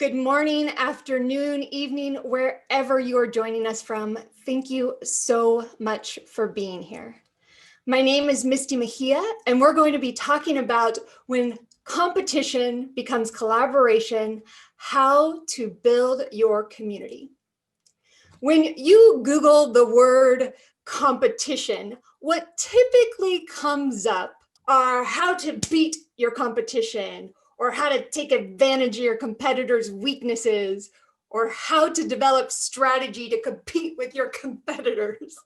Good morning, afternoon, evening, wherever you are joining us from. Thank you so much for being here. My name is Misty Megia, and we're going to be talking about when competition becomes collaboration, how to build your community. When you Google the word competition, what typically comes up are how to beat your competition, or how to take advantage of your competitors' weaknesses, or how to develop strategy to compete with your competitors,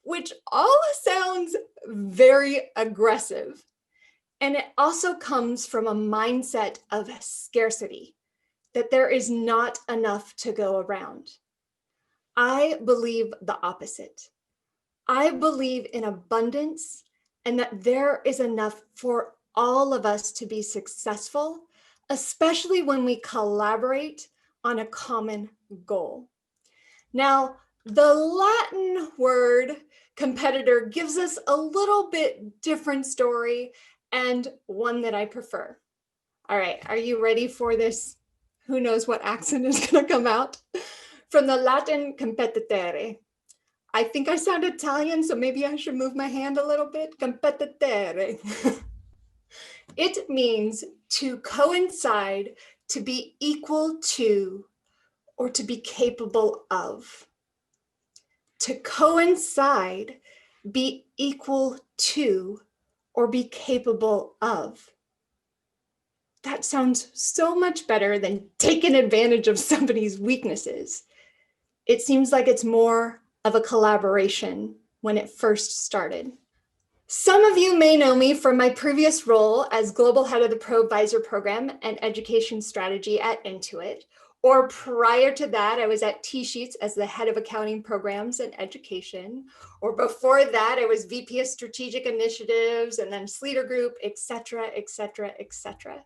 which all sounds very aggressive. And it also comes from a mindset of scarcity, that there is not enough to go around. I believe the opposite. I believe in abundance and that there is enough for all of us to be successful, especially when we collaborate on a common goal. Now, the Latin word competitor gives us a little bit different story and one that I prefer. All right, are you ready for this? Who knows what accent is going to come out? From the Latin competitere. I think I sound Italian, so maybe I should move my hand a little bit. Competitere. It means to coincide, to be equal to, or to be capable of. To coincide, be equal to, or be capable of. That sounds so much better than taking advantage of somebody's weaknesses. It seems like it's more of a collaboration when it first started. Some of you may know me from my previous role as Global Head of the ProAdvisor Program and Education Strategy at Intuit, or prior to that, I was at T-Sheets as the Head of Accounting Programs and Education, or before that, I was VP of Strategic Initiatives and then Sleater Group, etc., etc., etc.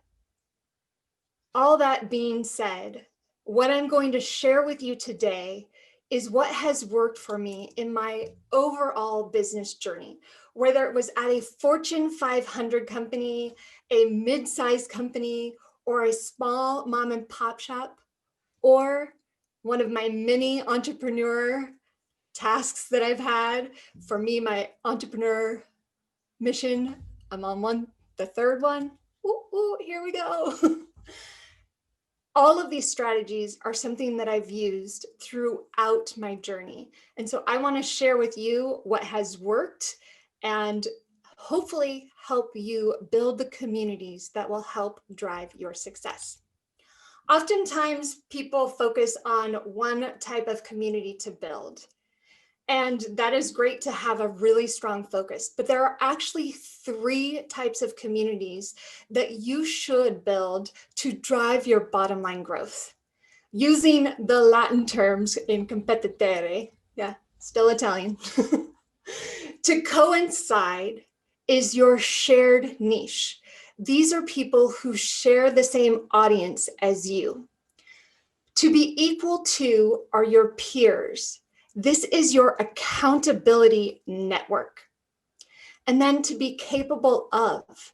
All that being said, what I'm going to share with you today is what has worked for me in my overall business journey, whether it was at a Fortune 500 company, a mid-sized company, or a small mom and pop shop, or one of my many entrepreneur tasks that I've had. For me, my entrepreneur mission, I'm on the third one. Ooh, here we go. All of these strategies are something that I've used throughout my journey. And so I want to share with you what has worked and hopefully help you build the communities that will help drive your success. Oftentimes, people focus on one type of community to build. And that is great to have a really strong focus, but there are actually 3 types of communities that you should build to drive your bottom line growth. Using the Latin terms in competitere, yeah, still Italian, to coincide is your shared niche. These are people who share the same audience as you. To be equal to are your peers. This is your accountability network. And then to be capable of.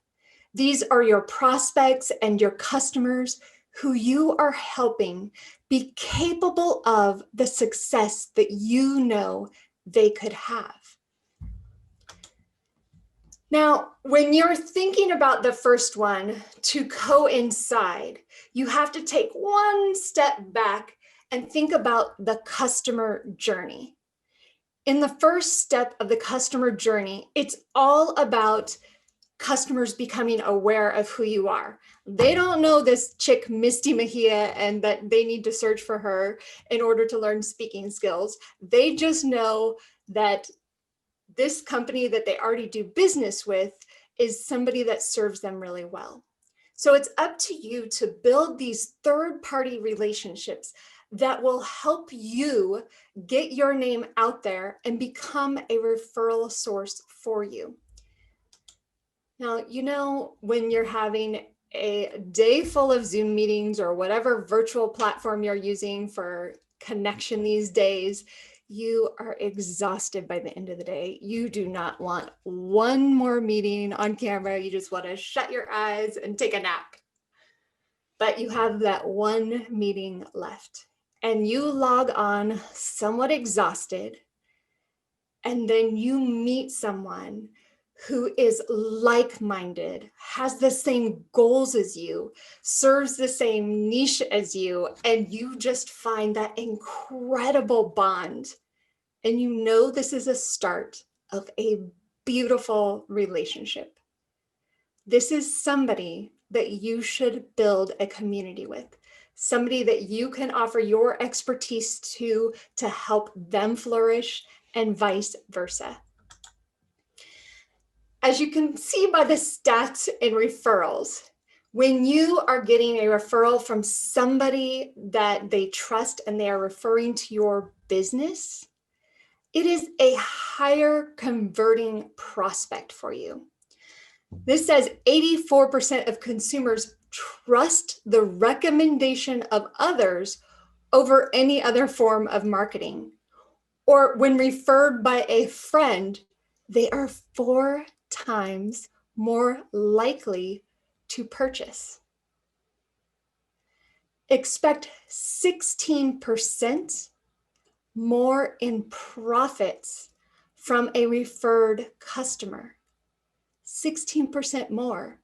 These are your prospects and your customers who you are helping be capable of the success that you know they could have. Now, when you're thinking about the first one, to coincide, you have to take one step back and think about the customer journey. In the first step of the customer journey, it's all about customers becoming aware of who you are. They don't know this chick, Misty Megia, and that they need to search for her in order to learn speaking skills. They just know that this company that they already do business with is somebody that serves them really well. So it's up to you to build these third-party relationships that will help you get your name out there and become a referral source for you. Now, you know, when you're having a day full of Zoom meetings or whatever virtual platform you're using for connection these days, you are exhausted by the end of the day. You do not want one more meeting on camera. You just want to shut your eyes and take a nap. but you have that one meeting left and you log on somewhat exhausted, and then you meet someone who is like-minded, has the same goals as you, serves the same niche as you, and you just find that incredible bond. And you know this is a start of a beautiful relationship. This is somebody that you should build a community with, somebody that you can offer your expertise to help them flourish, and vice versa. As you can see by the stats in referrals, when you are getting a referral from somebody that they trust and they are referring to your business, it is a higher converting prospect for you. This says 84% of consumers trust the recommendation of others over any other form of marketing. Or when referred by a friend, they are 4 times more likely to purchase. Expect 16% more in profits from a referred customer. 16% more.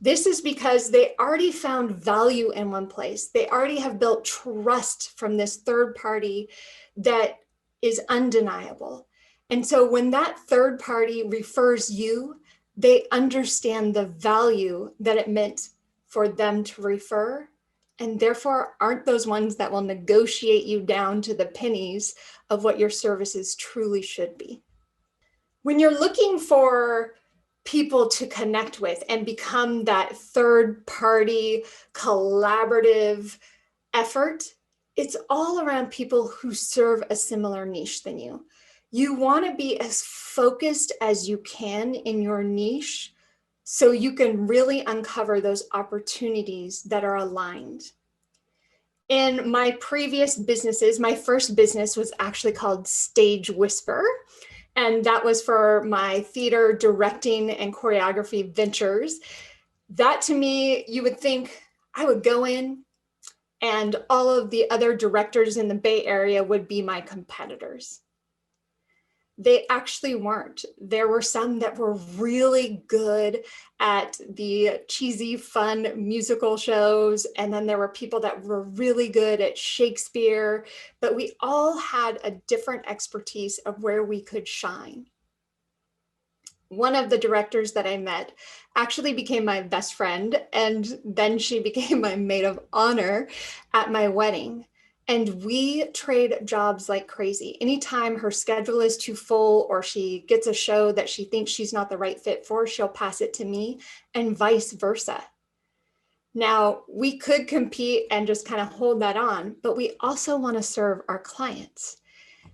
This is because they already found value in one place. They already have built trust from this third party that is undeniable. And so when that third party refers you, they understand the value that it meant for them to refer, and therefore aren't those ones that will negotiate you down to the pennies of what your services truly should be. When you're looking for people to connect with and become that third party collaborative effort, it's all around people who serve a similar niche than you. You want to be as focused as you can in your niche so you can really uncover those opportunities that are aligned. In my previous businesses, my first business was actually called Stage Whisper, and that was for my theater directing and choreography ventures. That to me, you would think I would go in and all of the other directors in the Bay Area would be my competitors. They actually weren't. There were some that were really good at the cheesy, fun musical shows. And then there were people that were really good at Shakespeare, but we all had a different expertise of where we could shine. One of the directors that I met actually became my best friend, and then she became my maid of honor at my wedding. And we trade jobs like crazy. Anytime her schedule is too full or she gets a show that she thinks she's not the right fit for, she'll pass it to me, and vice versa. Now, we could compete and just kind of hold that on, but we also want to serve our clients,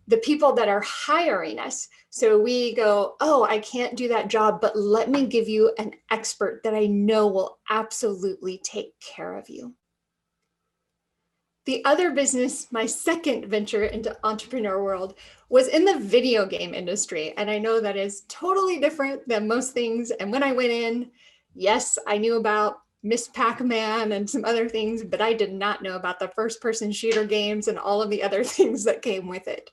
the people that are hiring us. So we go, oh, I can't do that job, but let me give you an expert that I know will absolutely take care of you. The other business, my second venture into entrepreneur world, was in the video game industry. And I know that is totally different than most things. And when I went in, yes, I knew about Miss Pac-Man and some other things, but I did not know about the first-person shooter games and all of the other things that came with it.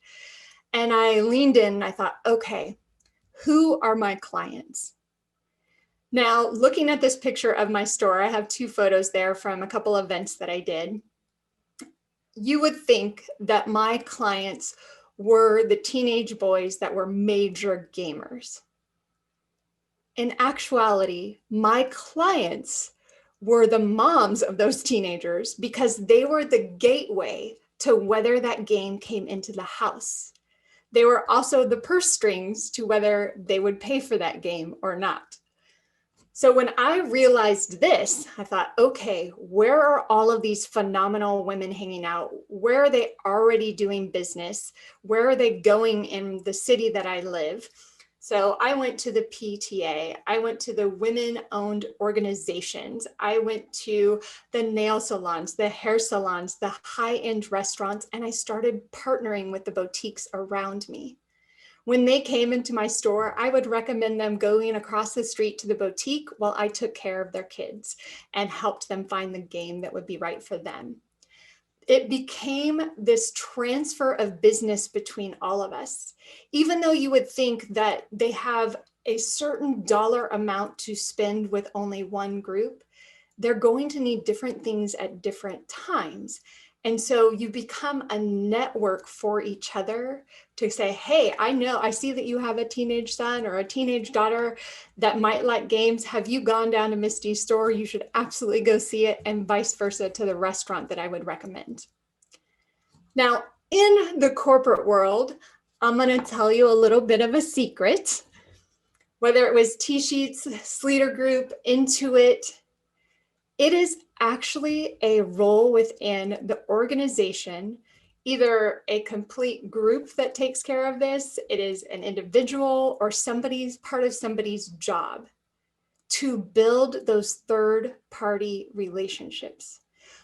And I leaned in and I thought, okay, who are my clients? Now, looking at this picture of my store, I have 2 photos there from a couple events that I did. You would think that my clients were the teenage boys that were major gamers. In actuality, my clients were the moms of those teenagers because they were the gateway to whether that game came into the house. They were also the purse strings to whether they would pay for that game or not. So when I realized this, I thought, okay, where are all of these phenomenal women hanging out? Where are they already doing business? Where are they going in the city that I live? So I went to the PTA, I went to the women-owned organizations, I went to the nail salons, the hair salons, the high-end restaurants, and I started partnering with the boutiques around me. When they came into my store, I would recommend them going across the street to the boutique while I took care of their kids and helped them find the game that would be right for them. It became this transfer of business between all of us. Even though you would think that they have a certain dollar amount to spend with only one group, they're going to need different things at different times. And so you become a network for each other to say, hey, I see that you have a teenage son or a teenage daughter that might like games. Have you gone down to Misty's store? You should absolutely go see it, and vice versa to the restaurant that I would recommend. Now, in the corporate world, I'm going to tell you a little bit of a secret. Whether it was T-Sheets, Sleater Group, Intuit, it is actually a role within the organization, either a complete group that takes care of this, it is an individual, or somebody's part of somebody's job to build those third-party relationships.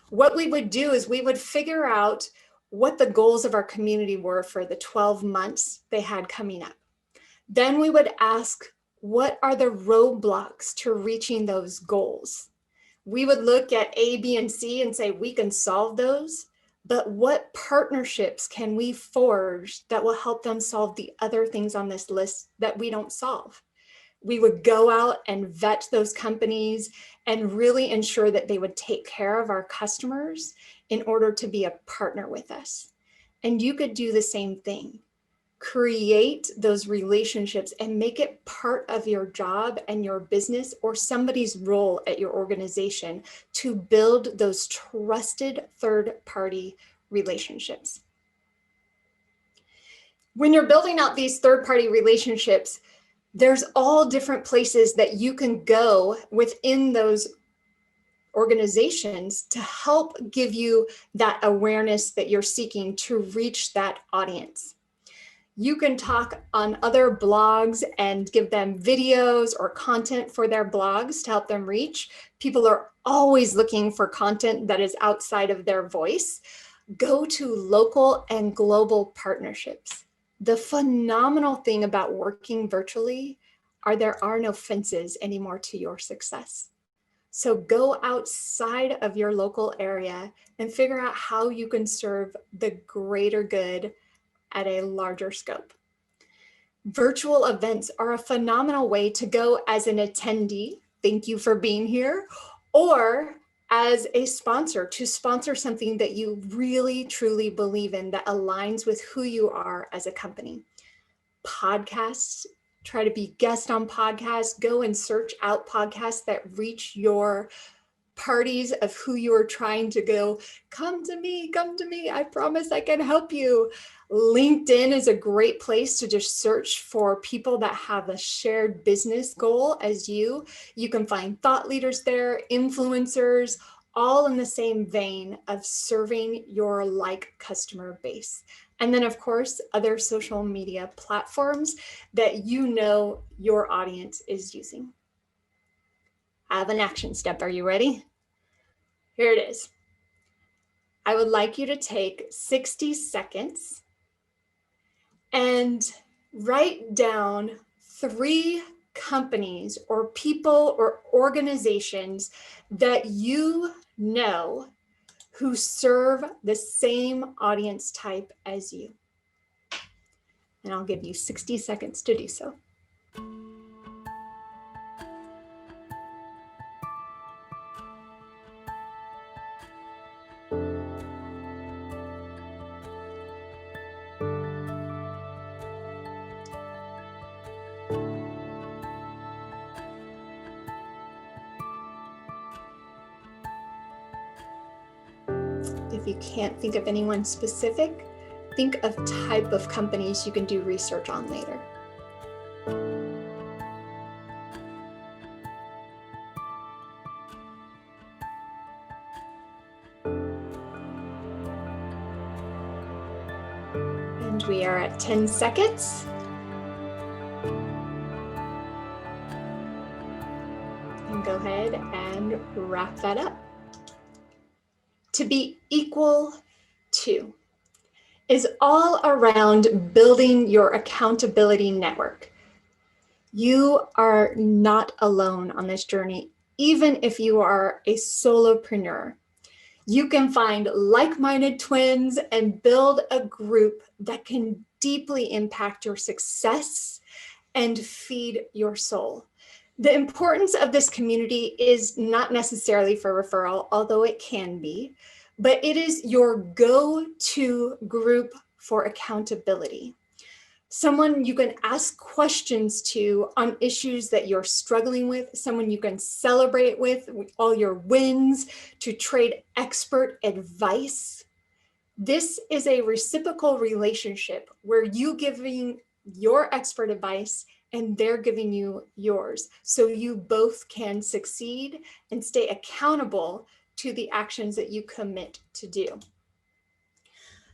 What we would do is we would figure out what the goals of our community were for the 12 months they had coming up. Then we would ask, what are the roadblocks to reaching those goals? We would look at A, B, and C and say, we can solve those, but what partnerships can we forge that will help them solve the other things on this list that we don't solve? We would go out and vet those companies and really ensure that they would take care of our customers in order to be a partner with us. And you could do the same thing. Create those relationships and make it part of your job and your business or somebody's role at your organization to build those trusted third-party relationships. When you're building out these third-party relationships, there's all different places that you can go within those organizations to help give you that awareness that you're seeking to reach that audience. You can talk on other blogs and give them videos or content for their blogs to help them reach. People are always looking for content that is outside of their voice. Go to local and global partnerships. The phenomenal thing about working virtually are there are no fences anymore to your success. So go outside of your local area and figure out how you can serve the greater good at a larger scope. Virtual events are a phenomenal way to go as an attendee, thank you for being here, or as a sponsor, to sponsor something that you really truly believe in that aligns with who you are as a company. Podcasts, try to be guest on podcasts, go and search out podcasts that reach your parties of who you are trying to go, come to me, I promise I can help you. LinkedIn is a great place to just search for people that have a shared business goal as you. You can find thought leaders there, influencers, all in the same vein of serving your like customer base. And then of course, other social media platforms that you know your audience is using. I have an action step. Are you ready? Here it is. I would like you to take 60 seconds and write down 3 companies or people or organizations that you know who serve the same audience type as you. And I'll give you 60 seconds to do so. If you can't think of anyone specific, think of type of companies you can do research on later. And we are at 10 seconds. And go ahead and wrap that up. To be equal to. is all around building your accountability network. You are not alone on this journey, even if you are a solopreneur. You can find like-minded twins and build a group that can deeply impact your success and feed your soul. The importance of this community is not necessarily for referral, although it can be, but it is your go-to group for accountability. Someone you can ask questions to on issues that you're struggling with, someone you can celebrate with all your wins, to trade expert advice. This is a reciprocal relationship where you giving your expert advice and they're giving you yours, so you both can succeed and stay accountable to the actions that you commit to do.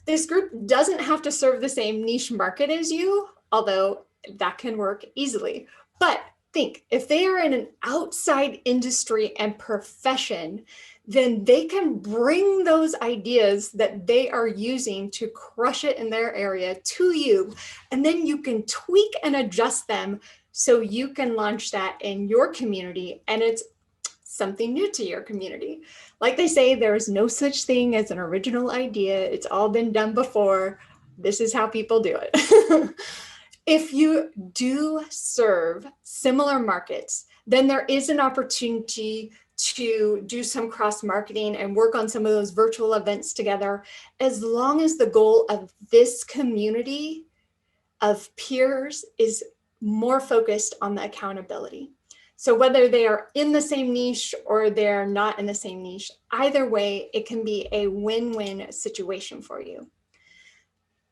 This group doesn't have to serve the same niche market as you, although that can work easily. But think, if they are in an outside industry and profession, then they can bring those ideas that they are using to crush it in their area to you, and then you can tweak and adjust them so you can launch that in your community, and it's something new to your community. Like they say, there is no such thing as an original idea. It's all been done before. This is how people do it. If you do serve similar markets, then there is an opportunity to do some cross-marketing and work on some of those virtual events together, as long as the goal of this community of peers is more focused on the accountability. So whether they are in the same niche or they're not in the same niche, either way, it can be a win-win situation for you.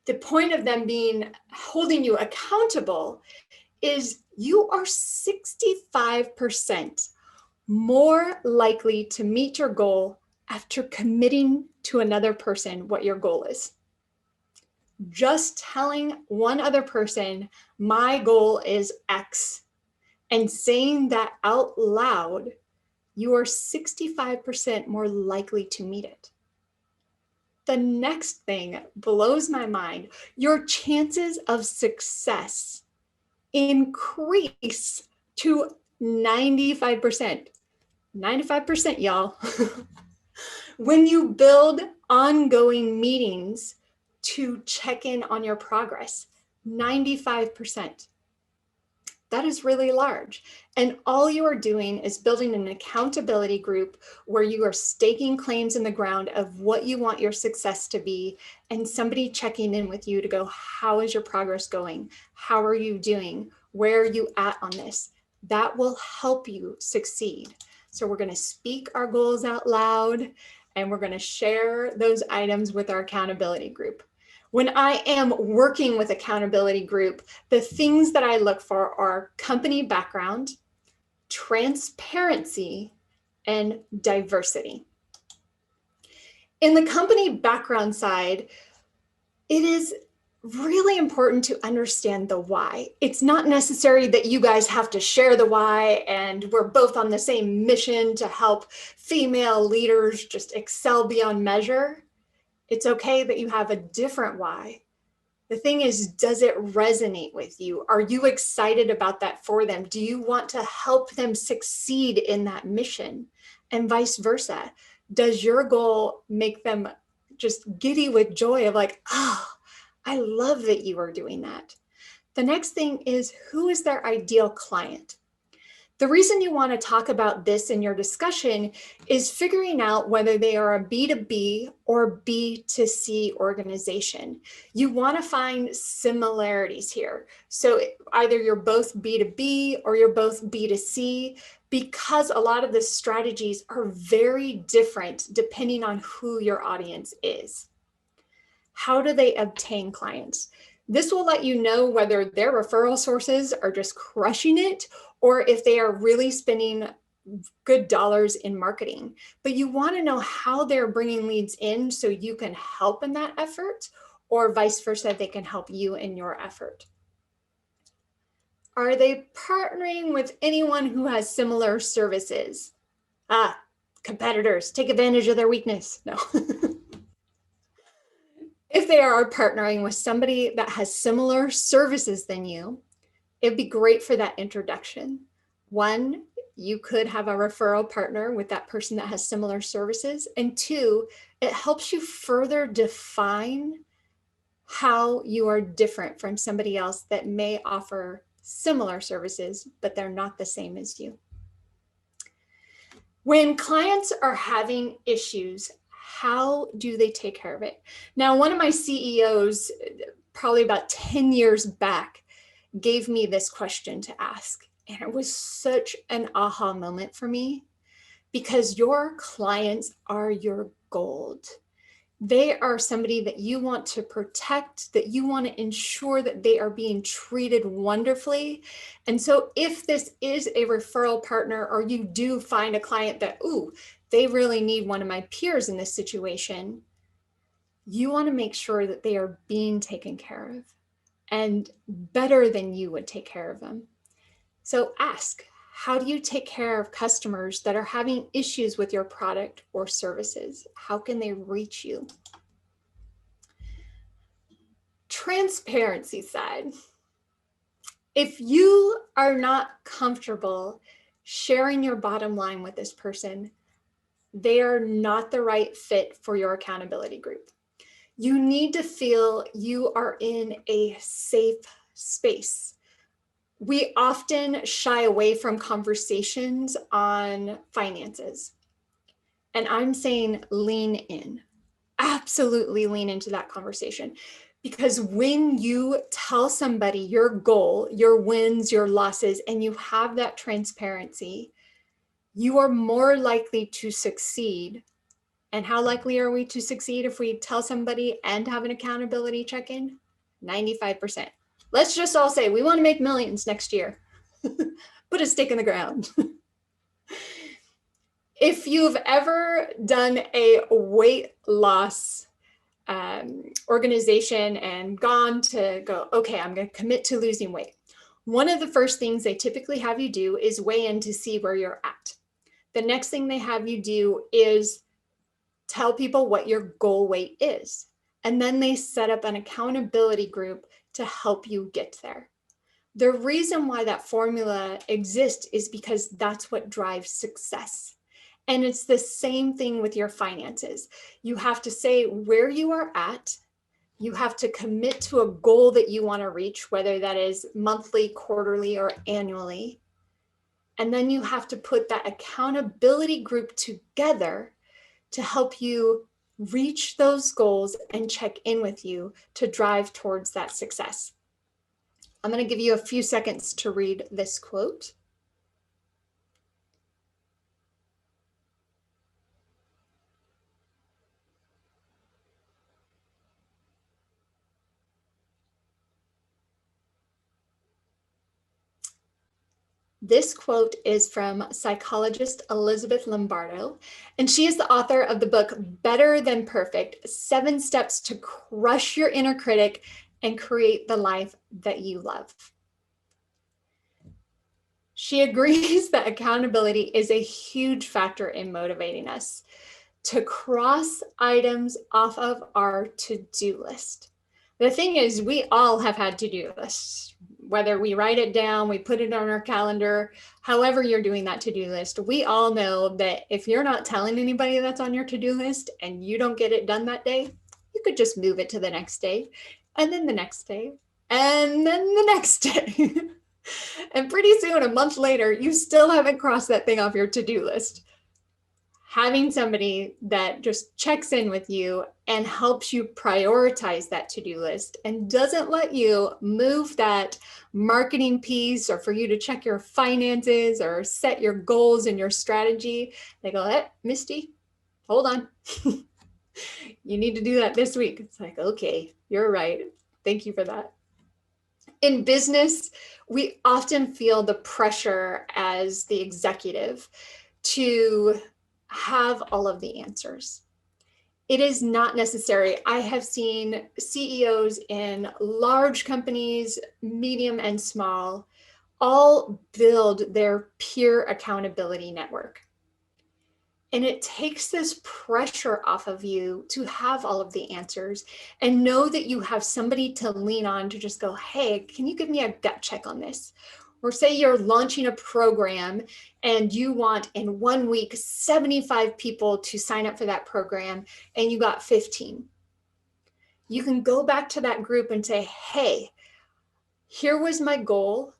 The point of them being holding you accountable is you are 65% more likely to meet your goal after committing to another person what your goal is. Just telling one other person, my goal is X, and saying that out loud, you are 65% more likely to meet it. The next thing blows my mind. Your chances of success increase to 95%. 95%, y'all. When you build ongoing meetings to check in on your progress, 95%. That is really large. And all you are doing is building an accountability group where you are staking claims in the ground of what you want your success to be, and somebody checking in with you to go, how is your progress going? How are you doing? Where are you at on this? That will help you succeed. So we're going to speak our goals out loud, and we're going to share those items with our accountability group. When I am working with accountability group, the things that I look for are company background, transparency, and diversity. In the company background side, it is really important to understand the why. It's not necessary that you guys have to share the why and we're both on the same mission to help female leaders just excel beyond measure. It's okay that you have a different why. The thing is, does it resonate with you? Are you excited about that for them? Do you want to help them succeed in that mission? And vice versa. Does your goal make them just giddy with joy of like, oh, I love that you are doing that? The next thing is, who is their ideal client? The reason you want to talk about this in your discussion is figuring out whether they are a B2B or B2C organization. You want to find similarities here. So either you're both B2B or you're both B2C, because a lot of the strategies are very different depending on who your audience is. How do they obtain clients? This will let you know whether their referral sources are just crushing it or if they are really spending good dollars in marketing. But you want to know how they're bringing leads in so you can help in that effort, or vice versa, they can help you in your effort. Are they partnering with anyone who has similar services? Competitors, take advantage of their weakness. No. If they are partnering with somebody that has similar services than you, it'd be great for that introduction. One, you could have a referral partner with that person that has similar services. And two, it helps you further define how you are different from somebody else that may offer similar services, but they're not the same as you. When clients are having issues, how do they take care of it? Now, one of my CEOs, probably about 10 years back, gave me this question to ask. And it was such an aha moment for me, because your clients are your gold. They are somebody that you want to protect, that you want to ensure that they are being treated wonderfully. And so if this is a referral partner, or you do find a client that, ooh, they really need one of my peers in this situation, you want to make sure that they are being taken care of and better than you would take care of them. So ask, how do you take care of customers that are having issues with your product or services? How can they reach you? Transparency side. If you are not comfortable sharing your bottom line with this person, they are not the right fit for your accountability group. You need to feel you are in a safe space. We often shy away from conversations on finances. And I'm saying lean in. Absolutely lean into that conversation. Because when you tell somebody your goal, your wins, your losses, and you have that transparency, you are more likely to succeed. And how likely are we to succeed if we tell somebody and have an accountability check-in? 95%. Let's just all say we want to make millions next year. Put a stake in the ground. If you've ever done a weight loss organization and gone to go, okay, I'm going to commit to losing weight. One of the first things they typically have you do is weigh in to see where you're at. The next thing they have you do is tell people what your goal weight is. And then they set up an accountability group to help you get there. The reason why that formula exists is because that's what drives success. And it's the same thing with your finances. You have to say where you are at. You have to commit to a goal that you want to reach, whether that is monthly, quarterly, or annually. And then you have to put that accountability group together to help you reach those goals and check in with you to drive towards that success. I'm going to give you a few seconds to read this quote. This quote is from psychologist Elizabeth Lombardo, and she is the author of the book Better Than Perfect: 7 Steps to Crush Your Inner Critic and Create the Life That You Love. She agrees that accountability is a huge factor in motivating us to cross items off of our to-do list. The thing is, we all have had to-do lists. Whether we write it down, we put it on our calendar, however you're doing that to-do list, we all know that if you're not telling anybody that's on your to-do list and you don't get it done that day, you could just move it to the next day, and then the next day, and then the next day. And pretty soon, a month later, you still haven't crossed that thing off your to-do list. Having somebody that just checks in with you and helps you prioritize that to-do list and doesn't let you move that marketing piece, or for you to check your finances or set your goals and your strategy. They go, hey, Misty, hold on. You need to do that this week. It's like, okay, you're right. Thank you for that. In business, we often feel the pressure as the executive to have all of the answers. It is not necessary. I have seen CEOs in large companies, medium and small, all build their peer accountability network. And it takes this pressure off of you to have all of the answers and know that you have somebody to lean on to just go, hey, can you give me a gut check on this? Or say you're launching a program and you want in 1 week 75 people to sign up for that program and you got 15. You can go back to that group and say, hey, here was my goal.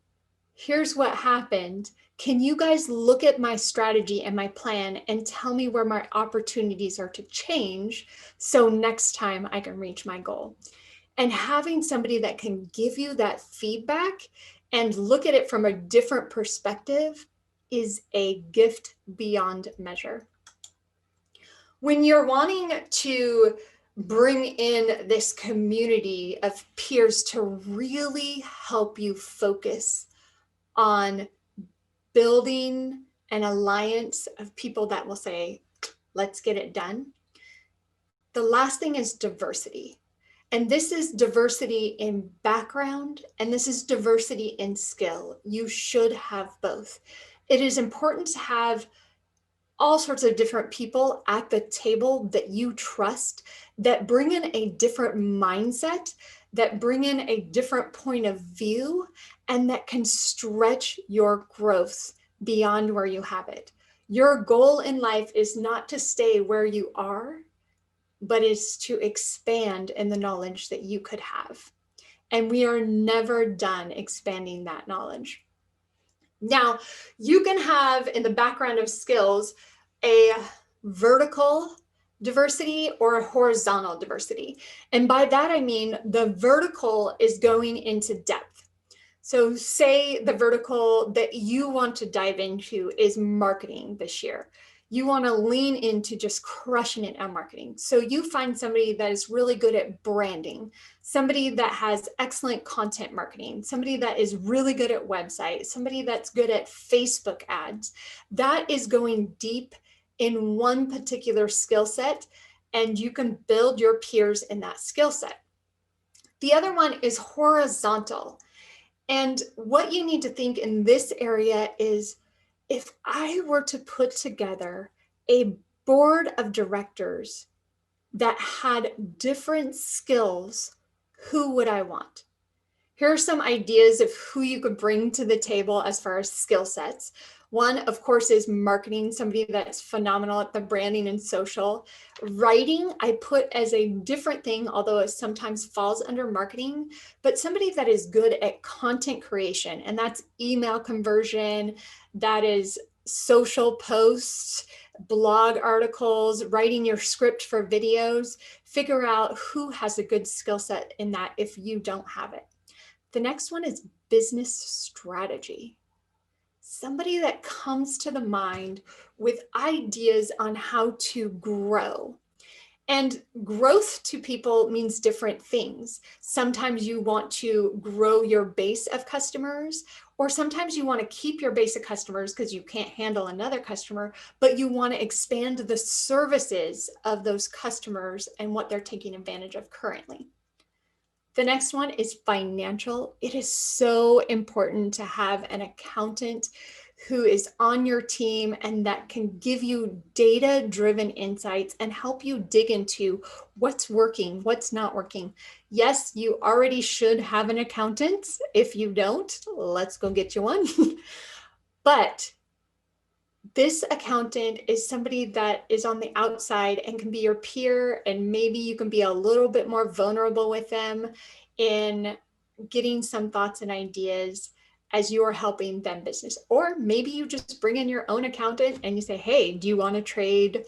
Here's what happened. Can you guys look at my strategy and my plan and tell me where my opportunities are to change so next time I can reach my goal? And having somebody that can give you that feedback and look at it from a different perspective is a gift beyond measure. When you're wanting to bring in this community of peers to really help you focus on building an alliance of people that will say, let's get it done. The last thing is diversity. And this is diversity in background, and this is diversity in skill. You should have both. It is important to have all sorts of different people at the table that you trust, that bring in a different mindset, that bring in a different point of view, and that can stretch your growth beyond where you have it. Your goal in life is not to stay where you are, but is to expand in the knowledge that you could have. And we are never done expanding that knowledge. Now, you can have in the background of skills a vertical diversity or a horizontal diversity. And by that, I mean the vertical is going into depth. So say the vertical that you want to dive into is marketing this year. You want to lean into just crushing it on marketing. So you find somebody that is really good at branding, somebody that has excellent content marketing, somebody that is really good at websites, somebody that's good at Facebook ads. That is going deep in one particular skill set, and you can build your peers in that skill set. The other one is horizontal. And what you need to think in this area is, if I were to put together a board of directors that had different skills, who would I want? Here are some ideas of who you could bring to the table as far as skill sets. One, of course, is marketing, somebody that's phenomenal at the branding and social. Writing, I put as a different thing, although it sometimes falls under marketing, but somebody that is good at content creation, and that's email conversion, that is social posts, blog articles, writing your script for videos. Figure out who has a good skill set in that if you don't have it. The next one is business strategy. Somebody that comes to the mind with ideas on how to grow. And growth to people means different things. Sometimes you want to grow your base of customers, or sometimes you want to keep your base of customers because you can't handle another customer, but you want to expand the services of those customers and what they're taking advantage of currently. The next one is financial. It is so important to have an accountant who is on your team and that can give you data-driven insights and help you dig into what's working, what's not working. Yes, you already should have an accountant. If you don't, let's go get you one. But this accountant is somebody that is on the outside and can be your peer, and maybe you can be a little bit more vulnerable with them in getting some thoughts and ideas as you are helping them business. Or maybe you just bring in your own accountant and you say, hey, do you want to trade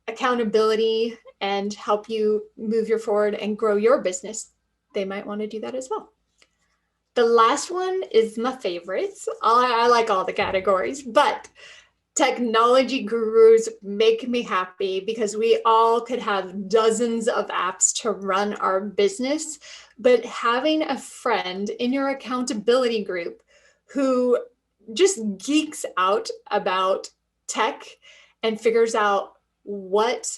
accountability and help you move your forward and grow your business? They might want to do that as well. The last one is my favorites. I like all the categories, but technology gurus make me happy because we all could have dozens of apps to run our business, but having a friend in your accountability group who just geeks out about tech and figures out what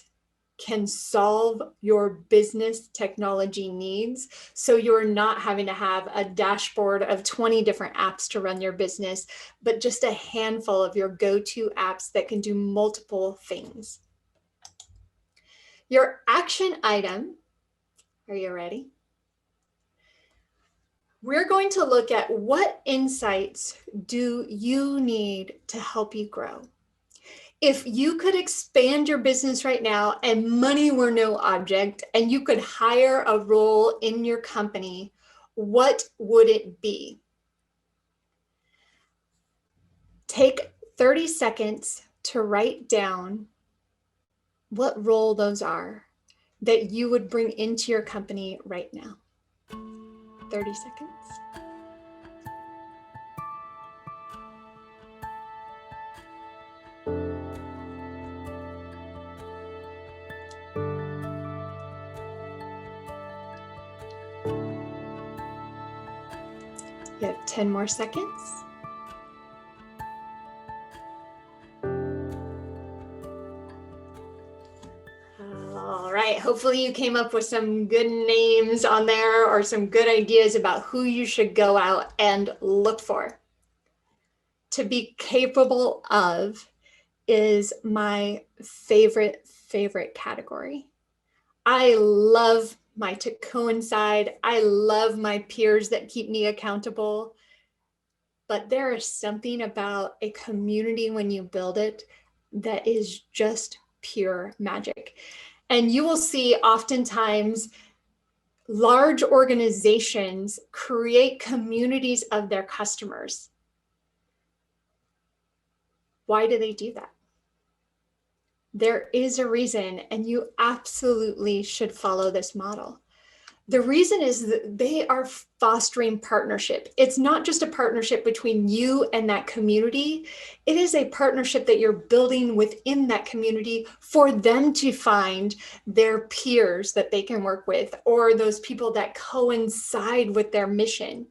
can solve your business technology needs. So you're not having to have a dashboard of 20 different apps to run your business, but just a handful of your go-to apps that can do multiple things. Your action item, are you ready? We're going to look at what insights do you need to help you grow. If you could expand your business right now and money were no object and you could hire a role in your company, what would it be? Take 30 seconds to write down what role those are that you would bring into your company right now. 30 seconds. You have 10 more seconds. All right, hopefully you came up with some good names on there or some good ideas about who you should go out and look for. To be capable of is my favorite category. I love my to coincide. I love my peers that keep me accountable. But there is something about a community when you build it that is just pure magic. And you will see oftentimes large organizations create communities of their customers. Why do they do that? There is a reason, and you absolutely should follow this model. The reason is that they are fostering partnership. It's not just a partnership between you and that community. It is a partnership that you're building within that community for them to find their peers that they can work with, or those people that coincide with their mission.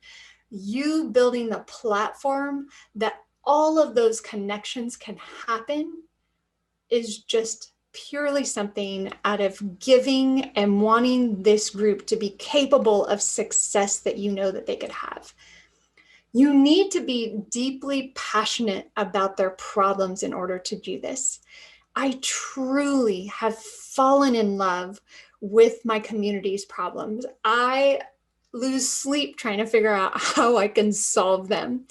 You building the platform that all of those connections can happen is just purely something out of giving and wanting this group to be capable of success that you know that they could have. You need to be deeply passionate about their problems in order to do this. I truly have fallen in love with my community's problems. I lose sleep trying to figure out how I can solve them.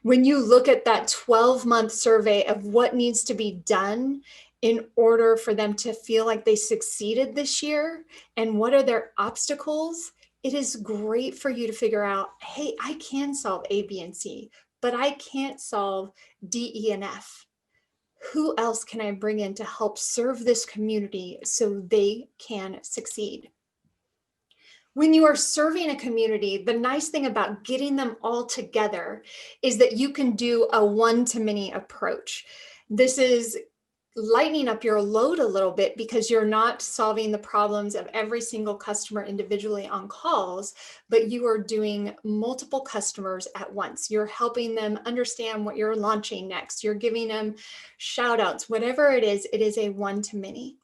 When you look at that 12-month survey of what needs to be done in order for them to feel like they succeeded this year and what are their obstacles, it is great for you to figure out, hey, I can solve A, B, and C, but I can't solve D, E, and F. Who else can I bring in to help serve this community so they can succeed? When you are serving a community, the nice thing about getting them all together is that you can do a one-to-many approach. This is lightening up your load a little bit because you're not solving the problems of every single customer individually on calls, but you are doing multiple customers at once. You're helping them understand what you're launching next. You're giving them shout outs, whatever it is a one-to-many.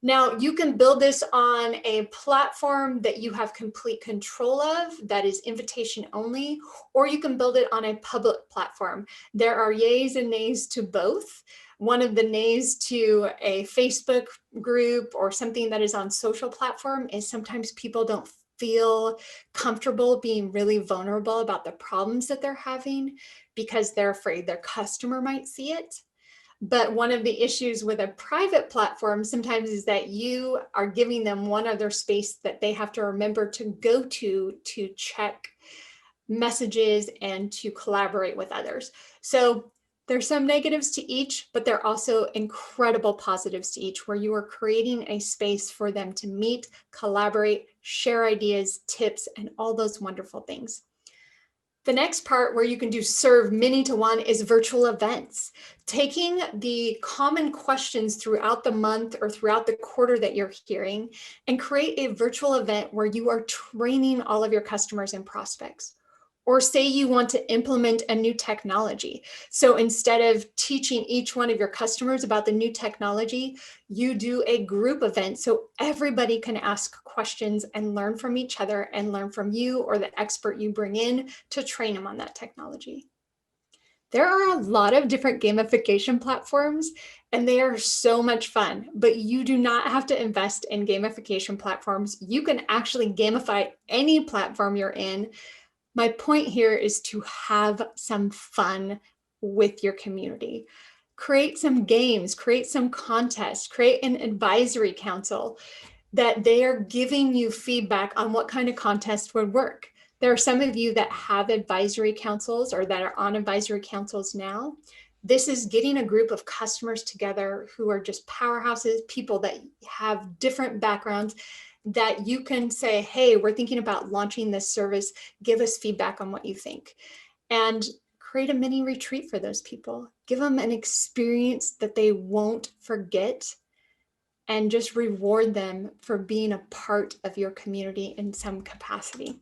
Now, you can build this on a platform that you have complete control of, that is invitation only, or you can build it on a public platform. There are yays and nays to both. One of the nays to a Facebook group or something that is on social platform is sometimes people don't feel comfortable being really vulnerable about the problems that they're having because they're afraid their customer might see it. But one of the issues with a private platform sometimes is that you are giving them one other space that they have to remember to go to check messages and to collaborate with others. So there's some negatives to each, but there are also incredible positives to each, where you are creating a space for them to meet, collaborate, share ideas, tips, and all those wonderful things. The next part where you can do serve many to one is virtual events. Taking the common questions throughout the month or throughout the quarter that you're hearing and create a virtual event where you are training all of your customers and prospects. Or say you want to implement a new technology. So instead of teaching each one of your customers about the new technology, you do a group event so everybody can ask questions and learn from each other and learn from you or the expert you bring in to train them on that technology. There are a lot of different gamification platforms and they are so much fun, but you do not have to invest in gamification platforms. You can actually gamify any platform you're in. My point here is to have some fun with your community. Create some games, create some contests, create an advisory council that they are giving you feedback on what kind of contest would work. There are some of you that have advisory councils or that are on advisory councils now. This is getting a group of customers together who are just powerhouses, people that have different backgrounds, that you can say, hey, we're thinking about launching this service. Give us feedback on what you think. And create a mini retreat for those people. Give them an experience that they won't forget and just reward them for being a part of your community in some capacity.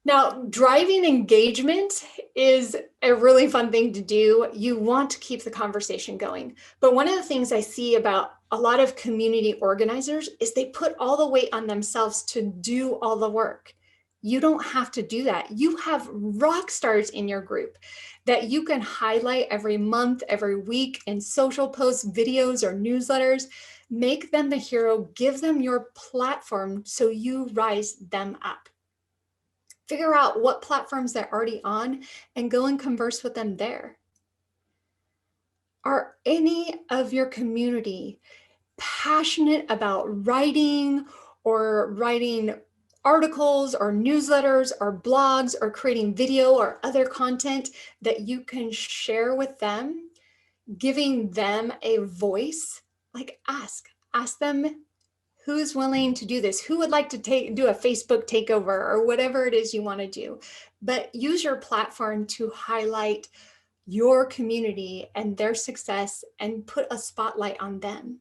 Now, driving engagement is a really fun thing to do. You want to keep the conversation going. But one of the things I see about a lot of community organizers is they put all the weight on themselves to do all the work. You don't have to do that. You have rock stars in your group that you can highlight every month, every week in social posts, videos, or newsletters. Make them the hero, give them your platform so you rise them up. Figure out what platforms they're already on and go and converse with them there. Are any of your community passionate about writing or writing articles or newsletters or blogs or creating video or other content that you can share with them, giving them a voice? Like ask them, who's willing to do this? Who would like to do a Facebook takeover or whatever it is you want to do? But use your platform to highlight your community and their success and put a spotlight on them.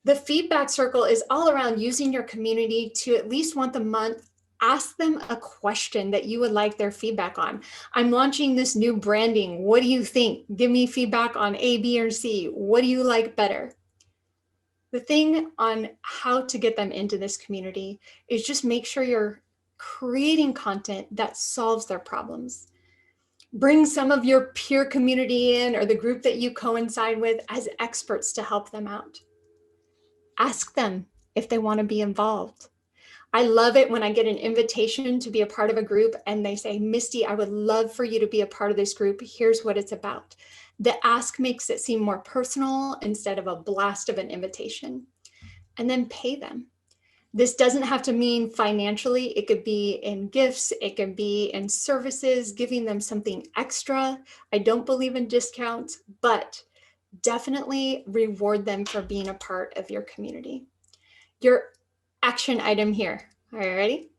The feedback circle is all around using your community to at least once a month ask them a question that you would like their feedback on. I'm launching this new branding. What do you think? Give me feedback on A, B, or C. What do you like better? The thing on how to get them into this community is just make sure you're creating content that solves their problems. Bring some of your peer community in or the group that you coincide with as experts to help them out. Ask them if they want to be involved. I love it when I get an invitation to be a part of a group and they say, Misty, I would love for you to be a part of this group. Here's what it's about. The ask makes it seem more personal instead of a blast of an invitation. And then pay them. This doesn't have to mean financially. It could be in gifts. It could be in services, giving them something extra. I don't believe in discounts, but definitely reward them for being a part of your community. Your action item here. Are you ready?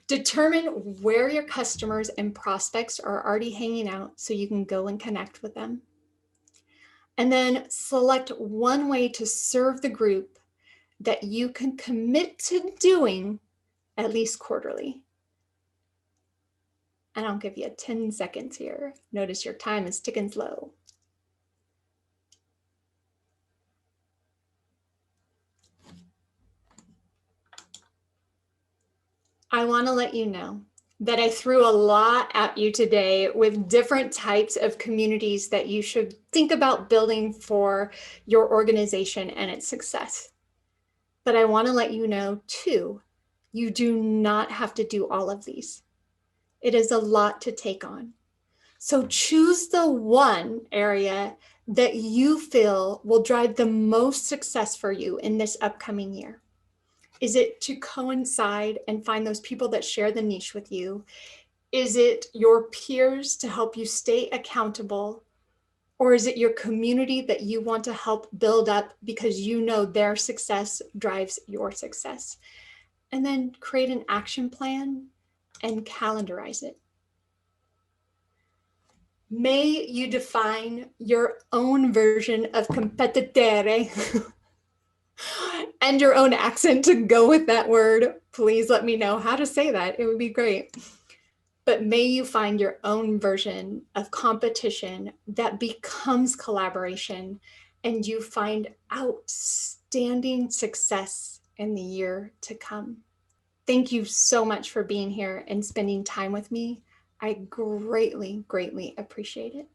Determine where your customers and prospects are already hanging out so you can go and connect with them. And then select one way to serve the group that you can commit to doing at least quarterly. And I'll give you 10 seconds here. Notice your time is ticking slow. I want to let you know that I threw a lot at you today with different types of communities that you should think about building for your organization and its success. But I want to let you know too, you do not have to do all of these. It is a lot to take on. So choose the one area that you feel will drive the most success for you in this upcoming year. Is it to coincide and find those people that share the niche with you? Is it your peers to help you stay accountable? Or is it your community that you want to help build up because you know their success drives your success? And then create an action plan and calendarize it. May you define your own version of competitere and your own accent to go with that word. Please let me know how to say that. It would be great. but may you find your own version of competition that becomes collaboration, and you find outstanding success in the year to come. Thank you so much for being here and spending time with me. I greatly, greatly appreciate it.